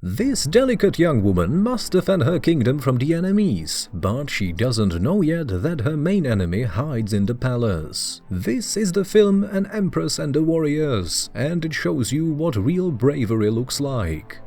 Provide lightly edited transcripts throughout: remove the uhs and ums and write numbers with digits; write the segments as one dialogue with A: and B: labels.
A: This delicate young woman must defend her kingdom from the enemies, but she doesn't know yet that her main enemy hides in the palace. This is the film An Empress and the Warriors, and it shows you what real bravery looks like.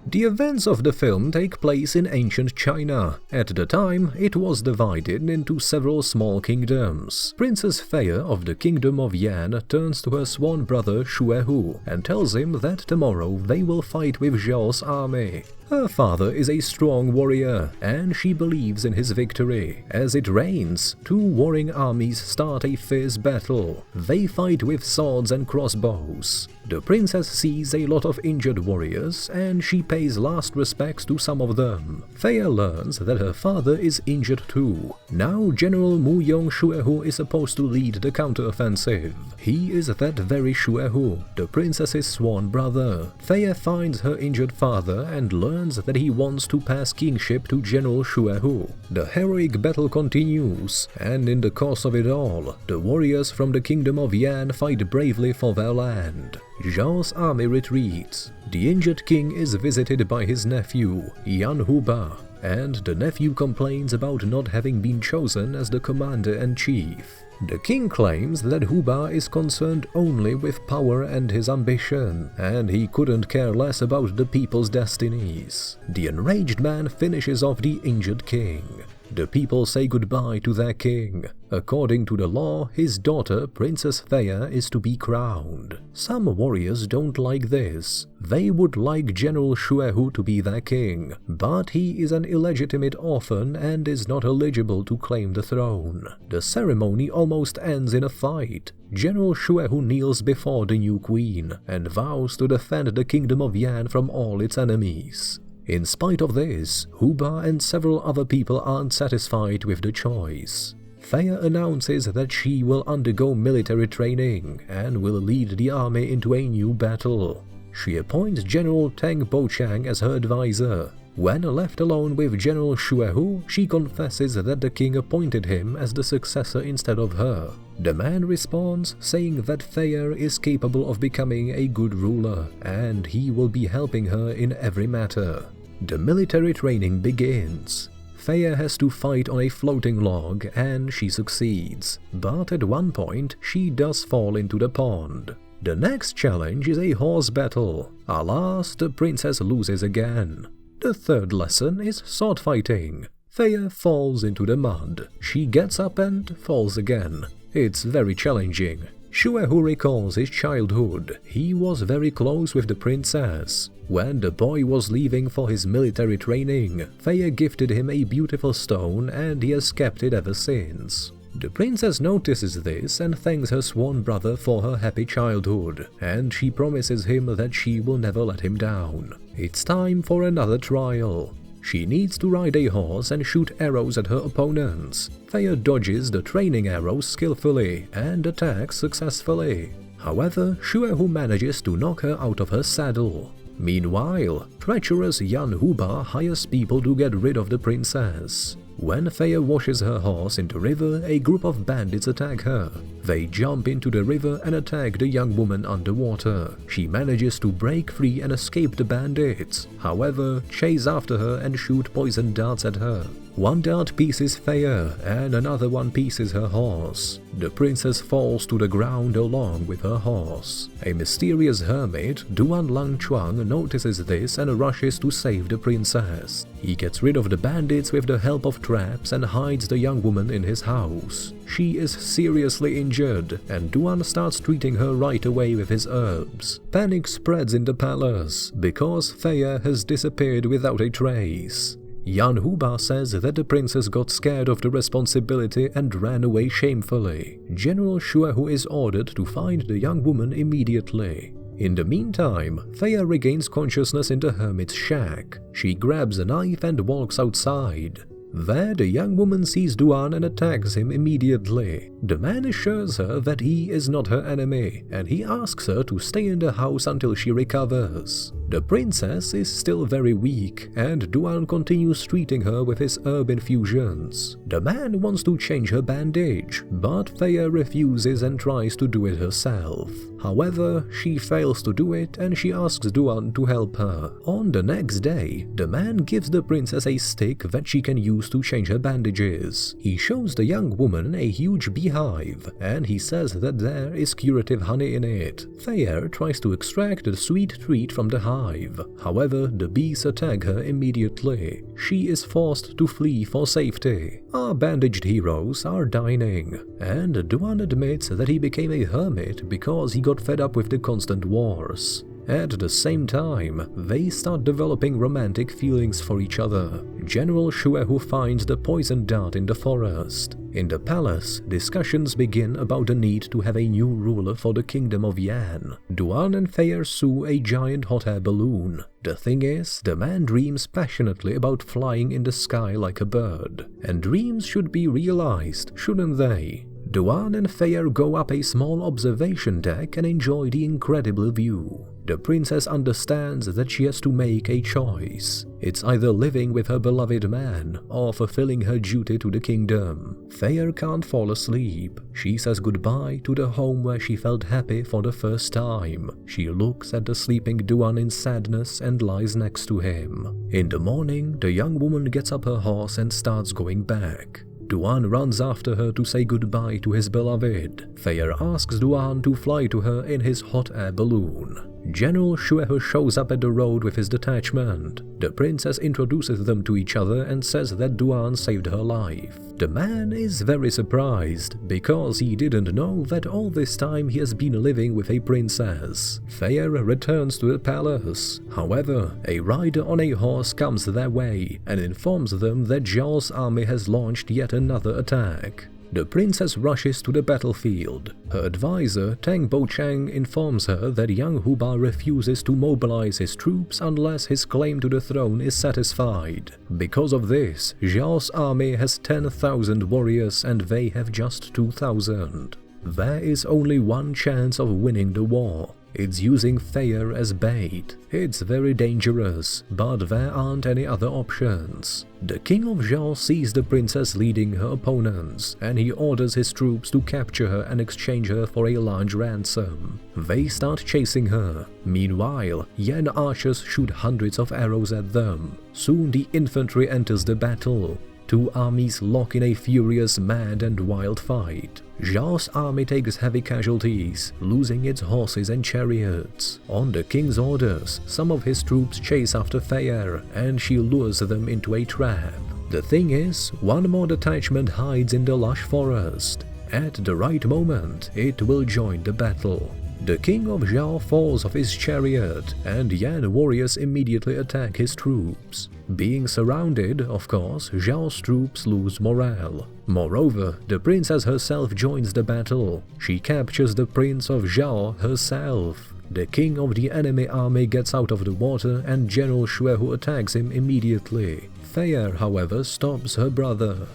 A: The events of the film take place in ancient China. At the time, it was divided into several small kingdoms. Princess Feiya of the Kingdom of Yan turns to her swan brother Xuehu and tells him that tomorrow they will fight with Zhao's army. Her father is a strong warrior, and she believes in his victory. As it rains, two warring armies start a fierce battle. They fight with swords and crossbows. The princess sees a lot of injured warriors, and she pays last respects to some of them. Feiya learns that her father is injured too. Now General Muyong Xuehu is supposed to lead the counteroffensive. He is that very Xuehu, the princess's swan brother. Feiya finds her injured father and learns that he wants to pass kingship to General Xuehu. The heroic battle continues, and in the course of it all, the warriors from the Kingdom of Yan fight bravely for their land. Zhao's army retreats. The injured king is visited by his nephew, Yan Huba, and the nephew complains about not having been chosen as the commander-in-chief. The king claims that Huba is concerned only with power and his ambition, and he couldn't care less about the people's destinies. The enraged man finishes off the injured king. The people say goodbye to their king. According to the law, his daughter, Princess Feiya, is to be crowned. Some warriors don't like this. They would like General Xuehu to be their king, but he is an illegitimate orphan and is not eligible to claim the throne. The ceremony almost ends in a fight. General Xuehu kneels before the new queen and vows to defend the Kingdom of Yan from all its enemies. In spite of this, Huba and several other people aren't satisfied with the choice. Feiya announces that she will undergo military training and will lead the army into a new battle. She appoints General Teng Bochang as her advisor. When left alone with General Xuehu, she confesses that the king appointed him as the successor instead of her. The man responds, saying that Feiya is capable of becoming a good ruler, and he will be helping her in every matter. The military training begins. Feiya has to fight on a floating log, and she succeeds. But at one point, she does fall into the pond. The next challenge is a horse battle. Alas, the princess loses again. The third lesson is sword fighting. Feiya falls into the mud. She gets up and falls again. It's very challenging. Xuehu recalls his childhood. He was very close with the princess. When the boy was leaving for his military training, Feiya gifted him a beautiful stone and he has kept it ever since. The princess notices this and thanks her swan brother for her happy childhood, and she promises him that she will never let him down. It's time for another trial. She needs to ride a horse and shoot arrows at her opponents. Feiya dodges the training arrows skillfully and attacks successfully. However, Xuehu manages to knock her out of her saddle. Meanwhile, treacherous Yan Huba hires people to get rid of the princess. When Feiya washes her horse in the river, a group of bandits attack her. They jump into the river and attack the young woman underwater. She manages to break free and escape the bandits, however, chase after her and shoot poison darts at her. One dart pieces Feiya and another one pieces her horse. The princess falls to the ground along with her horse. A mysterious hermit, Duan Lang Chuang, notices this and rushes to save the princess. He gets rid of the bandits with the help of traps and hides the young woman in his house. She is seriously injured, and Duan starts treating her right away with his herbs. Panic spreads in the palace, because Feiya has disappeared without a trace. Yan Huba says that the princess got scared of the responsibility and ran away shamefully. General Xuehu is ordered to find the young woman immediately. In the meantime, Feiya regains consciousness in the hermit's shack. She grabs a knife and walks outside. There, the young woman sees Duan and attacks him immediately. The man assures her that he is not her enemy, and he asks her to stay in the house until she recovers. The princess is still very weak, and Duan continues treating her with his herb infusions. The man wants to change her bandage, but Feiya refuses and tries to do it herself. However, she fails to do it and she asks Duan to help her. On the next day, the man gives the princess a stick that she can use to change her bandages. He shows the young woman a huge beehive, and he says that there is curative honey in it. Thayer tries to extract the sweet treat from the hive. However, the bees attack her immediately. She is forced to flee for safety. Our bandaged heroes are dining, and Duan admits that he became a hermit because he got fed up with the constant wars. At the same time, they start developing romantic feelings for each other. General Shuehu finds the poison dart in the forest. In the palace, discussions begin about the need to have a new ruler for the kingdom of Yan. Duan and Thayer sue a giant hot air balloon. The thing is, the man dreams passionately about flying in the sky like a bird. And dreams should be realized, shouldn't they? Duan and Thayer go up a small observation deck and enjoy the incredible view. The princess understands that she has to make a choice. It's either living with her beloved man or fulfilling her duty to the kingdom. Thayer can't fall asleep. She says goodbye to the home where she felt happy for the first time. She looks at the sleeping Duan in sadness and lies next to him. In the morning, the young woman gets up her horse and starts going back. Duan runs after her to say goodbye to his beloved. Thayer asks Duan to fly to her in his hot air balloon. General Shuehu shows up at the road with his detachment. The princess introduces them to each other and says that Duan saved her life. The man is very surprised, because he didn't know that all this time he has been living with a princess. Thayer returns to the palace. However, a rider on a horse comes their way and informs them that Zhao's army has launched yet another attack. The princess rushes to the battlefield. Her advisor, Tang Bochang, informs her that young Huba refuses to mobilize his troops unless his claim to the throne is satisfied. Because of this, Zhao's army has 10,000 warriors and they have just 2,000. There is only one chance of winning the war. It's using Thayer as bait. It's very dangerous, but there aren't any other options. The king of Zhao sees the princess leading her opponents, and he orders his troops to capture her and exchange her for a large ransom. They start chasing her. Meanwhile, Yan archers shoot hundreds of arrows at them. Soon the infantry enters the battle. Two armies lock in a furious, mad and wild fight. Zhao's army takes heavy casualties, losing its horses and chariots. On the king's orders, some of his troops chase after Thayer, and she lures them into a trap. The thing is, one more detachment hides in the lush forest. At the right moment, it will join the battle. The king of Zhao falls off his chariot, and Yan warriors immediately attack his troops. Being surrounded, of course, Zhao's troops lose morale. Moreover, the princess herself joins the battle. She captures the prince of Zhao herself. The king of the enemy army gets out of the water and General Shuehu attacks him immediately. Thayer, however, stops her brother.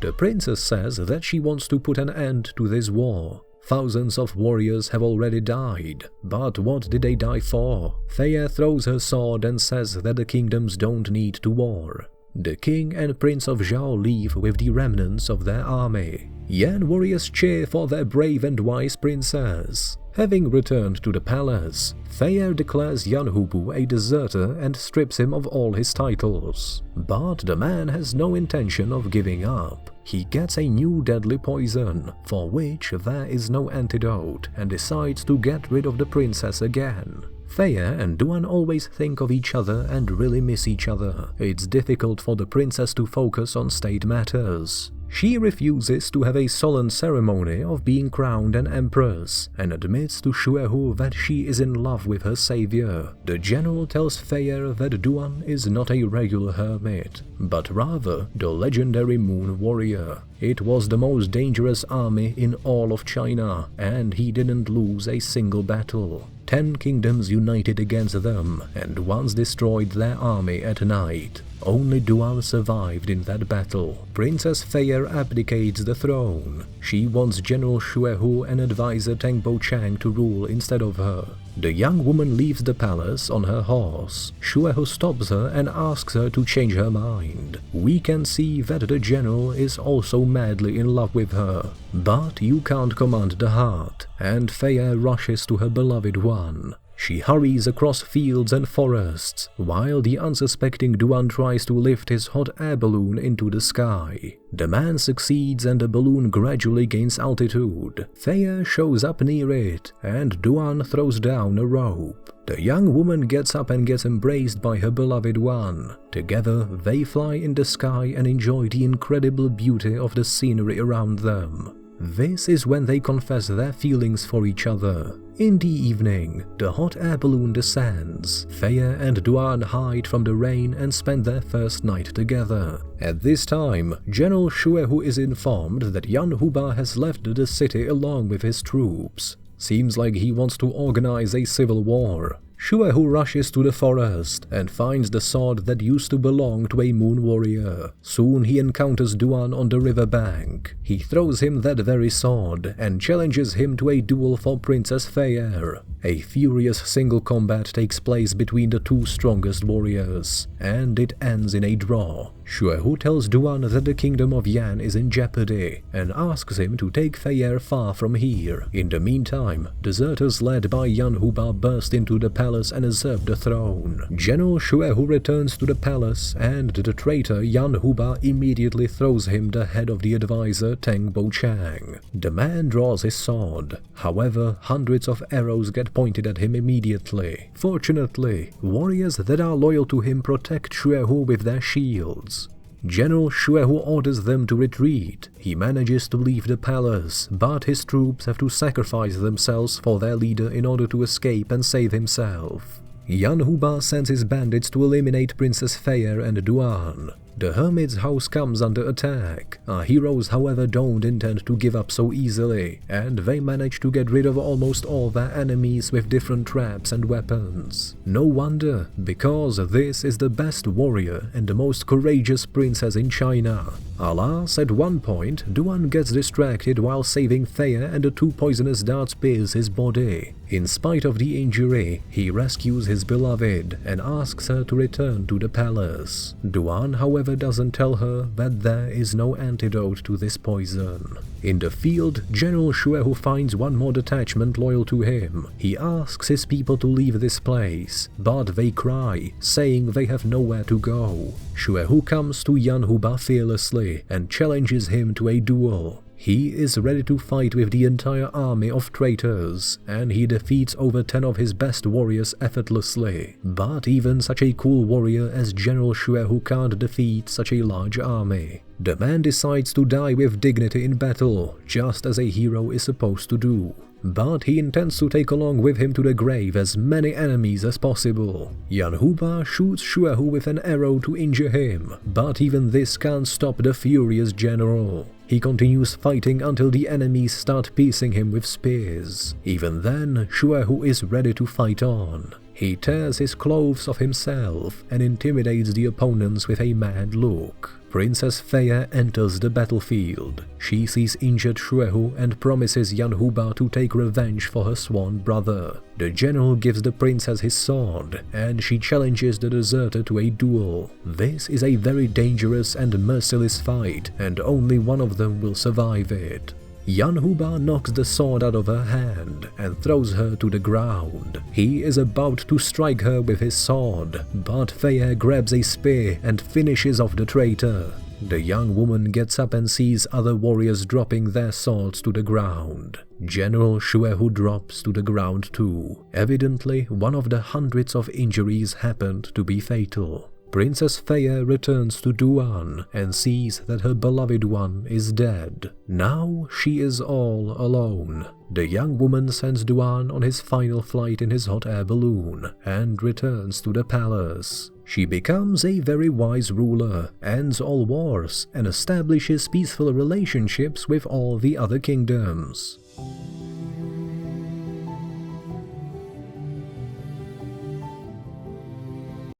A: The princess says that she wants to put an end to this war. Thousands of warriors have already died, but what did they die for? Thayer throws her sword and says that the kingdoms don't need to war. The king and prince of Zhao leave with the remnants of their army. Yan warriors cheer for their brave and wise princess. Having returned to the palace, Thayer declares Yan Hubu a deserter and strips him of all his titles. But the man has no intention of giving up. He gets a new deadly poison, for which there is no antidote, and decides to get rid of the princess again. Thayer and Duan always think of each other and really miss each other. It's difficult for the princess to focus on state matters. She refuses to have a solemn ceremony of being crowned an empress, and admits to Shuehu that she is in love with her savior. The general tells Thayer that Duan is not a regular hermit, but rather the legendary moon warrior. It was the most dangerous army in all of China, and he didn't lose a single battle. 10 kingdoms united against them, and once destroyed their army at night. Only Duan survived in that battle. Princess Thayer abdicates the throne. She wants General Shuehu and advisor Tang Bochang to rule instead of her. The young woman leaves the palace on her horse. Shuehu stops her and asks her to change her mind. We can see that the general is also madly in love with her. But you can't command the heart, and Feia rushes to her beloved one. She hurries across fields and forests, while the unsuspecting Duan tries to lift his hot air balloon into the sky. The man succeeds and the balloon gradually gains altitude. Feia shows up near it, and Duan throws down a rope. The young woman gets up and gets embraced by her beloved one. Together, they fly in the sky and enjoy the incredible beauty of the scenery around them. This is when they confess their feelings for each other. In the evening, the hot air balloon descends. Feia and Duan hide from the rain and spend their first night together. At this time, General Shuehu is informed that Yan Huba has left the city along with his troops. Seems like he wants to organize a civil war. Shuehu rushes to the forest and finds the sword that used to belong to a moon warrior. Soon he encounters Duan on the river bank. He throws him that very sword and challenges him to a duel for Princess Feia. A furious single combat takes place between the two strongest warriors, and it ends in a draw. Shuehu tells Duan that the kingdom of Yan is in jeopardy and asks him to take Feia far from here. In the meantime, deserters led by Yan Huba burst into the palace and usurp the throne. General Shuehu returns to the palace, and the traitor Yan Huba immediately throws him the head of the advisor Teng Bochang. The man draws his sword. However, hundreds of arrows get pointed at him immediately. Fortunately, warriors that are loyal to him protect Shuehu with their shields. General Shuehu orders them to retreat. He manages to leave the palace, but his troops have to sacrifice themselves for their leader in order to escape and save himself. Yan Huba sends his bandits to eliminate Princess Feia and Duan. The hermit's house comes under attack. Our heroes, however, don't intend to give up so easily, and they manage to get rid of almost all their enemies with different traps and weapons. No wonder, because this is the best warrior and the most courageous princess in China. Alas, at one point, Duan gets distracted while saving Feia, and the two poisonous darts pierce his body. In spite of the injury, he rescues his beloved and asks her to return to the palace. Duan, however, doesn't tell her that there is no antidote to this poison. In the field, General Shuehu finds one more detachment loyal to him. He asks his people to leave this place, but they cry, saying they have nowhere to go. Shuehu comes to Yan Huba fearlessly and challenges him to a duel. He is ready to fight with the entire army of traitors, and he defeats over 10 of his best warriors effortlessly. But even such a cool warrior as General Shuehu can't defeat such a large army. The man decides to die with dignity in battle, just as a hero is supposed to do. But he intends to take along with him to the grave as many enemies as possible. Yan Huba shoots Shuehu with an arrow to injure him, but even this can't stop the furious general. He continues fighting until the enemies start piercing him with spears. Even then, Shuehu is ready to fight on. He tears his clothes off himself and intimidates the opponents with a mad look. Princess Feia enters the battlefield. She sees injured Shuehu and promises Yan Huba to take revenge for her sworn brother. The general gives the princess his sword, and she challenges the deserter to a duel. This is a very dangerous and merciless fight, and only one of them will survive it. Yan Huba knocks the sword out of her hand and throws her to the ground. He is about to strike her with his sword, but Feia grabs a spear and finishes off the traitor. The young woman gets up and sees other warriors dropping their swords to the ground. General Shuehu drops to the ground too. Evidently, one of the hundreds of injuries happened to be fatal. Princess Feia returns to Duan and sees that her beloved one is dead. Now she is all alone. The young woman sends Duan on his final flight in his hot air balloon and returns to the palace. She becomes a very wise ruler, ends all wars, and establishes peaceful relationships with all the other kingdoms.